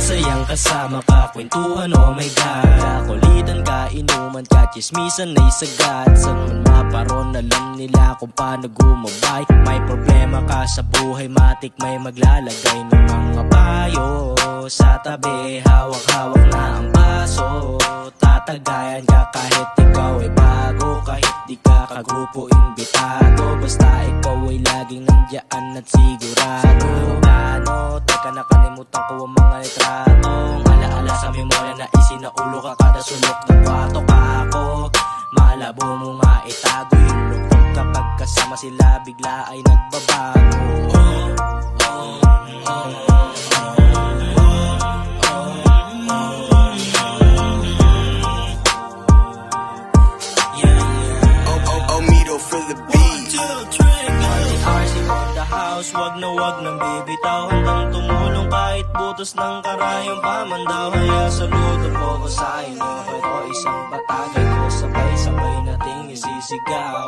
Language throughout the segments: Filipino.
Masayang kasama ka, kwentuhan, oh my God. Kakulitan ka, inuman ka, chismisan ay sagad. San man maparon, alam nila kung paano gumabay. May problema ka sa buhay, matik may maglalagay ng mga payo sa tabi, hawak-hawak na ang baso. Tatagayan ka kahit ikaw ay bago, kahit di ka kagrupo imbitado. Basta ikaw ay laging nandiyan at sigurado. Ano, teka nakalimutan ko ang mga litratong alaala sa memorya na isinaulo ka kada sulok ng kwarto ka ako. Malabo mo nga itago yung luktok kapag kasama sila bigla ay nagbabago. Wag na wag nang bibitaw, hanggang tumulong kahit butos ng karayong pamandaw. Kaya saludo po ko sa inyo, pero isang batagay ko sabay-sabay nating isisigaw.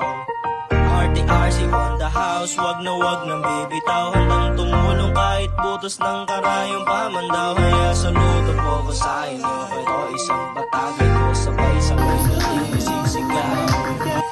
RTRC on the house, wag na wag nang bibitaw, hanggang tumulong kahit butos ng karayong pamandaw. Kaya saludo po ko sa inyo, pero isang batagay ko sabay-sabay nating isisigaw.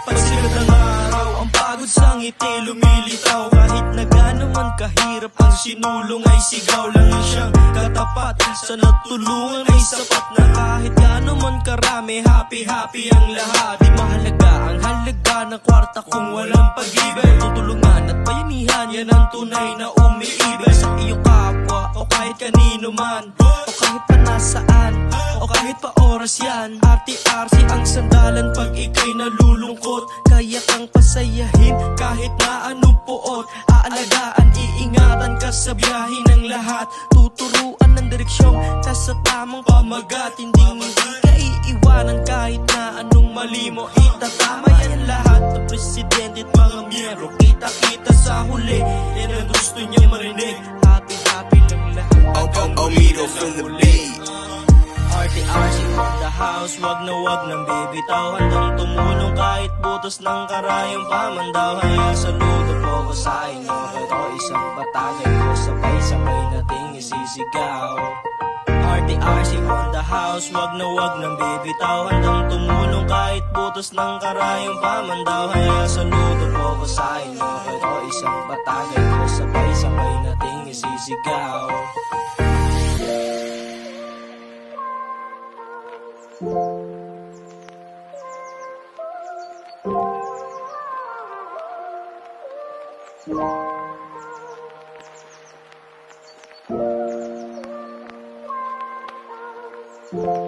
Pagsikat ng araw, ang pagod sa ngiti lumilitaw. Kahit na gaano man kahirap, ang sinulong ay sigaw lang siyang katapat. Sa natulungan ay sapat na kahit gaano man karami, happy-happy ang lahat. Di mahalaga ang halaga ng kwarta kung walang pag-ibig. Tutulungan at bayanihan, yan ang tunay na umiibig sa iyong kapwa o kahit kanino man, o kahit pa nasaan, o kahit pa oras yan. RTRC ang sandalan pag ika'y nalulungkot. Kaya kang pasayahin kahit na anong puot. Aalagaan, iingatan ka sa biyahe ng lahat. Tuturuan ng direksyong nasa tamang pamagat. Hindi ka iiwanan kahit na anong mali mo. Itatama yan lahat ng presidente at mga miyembro. Kita-kita sa huli, yan ang gusto niya marinig. Happy-happy lang lahat. Omido from the beat. RTRC on the house, wag na wag nang bibitaw, hanggang tumulong kahit butos ng karayong pamandaw. Kaya saludo po ko sa inyo, pero isang batagay ko sabay-sabay nating isisigaw. RTRC on the house, wag na wag nang bibitaw, hanggang tumulong kahit butos ng karayong pamandaw. Kaya saludo po ko sa inyo, pero isang batagay ko sabay-sabay nating isisigaw. Yeah.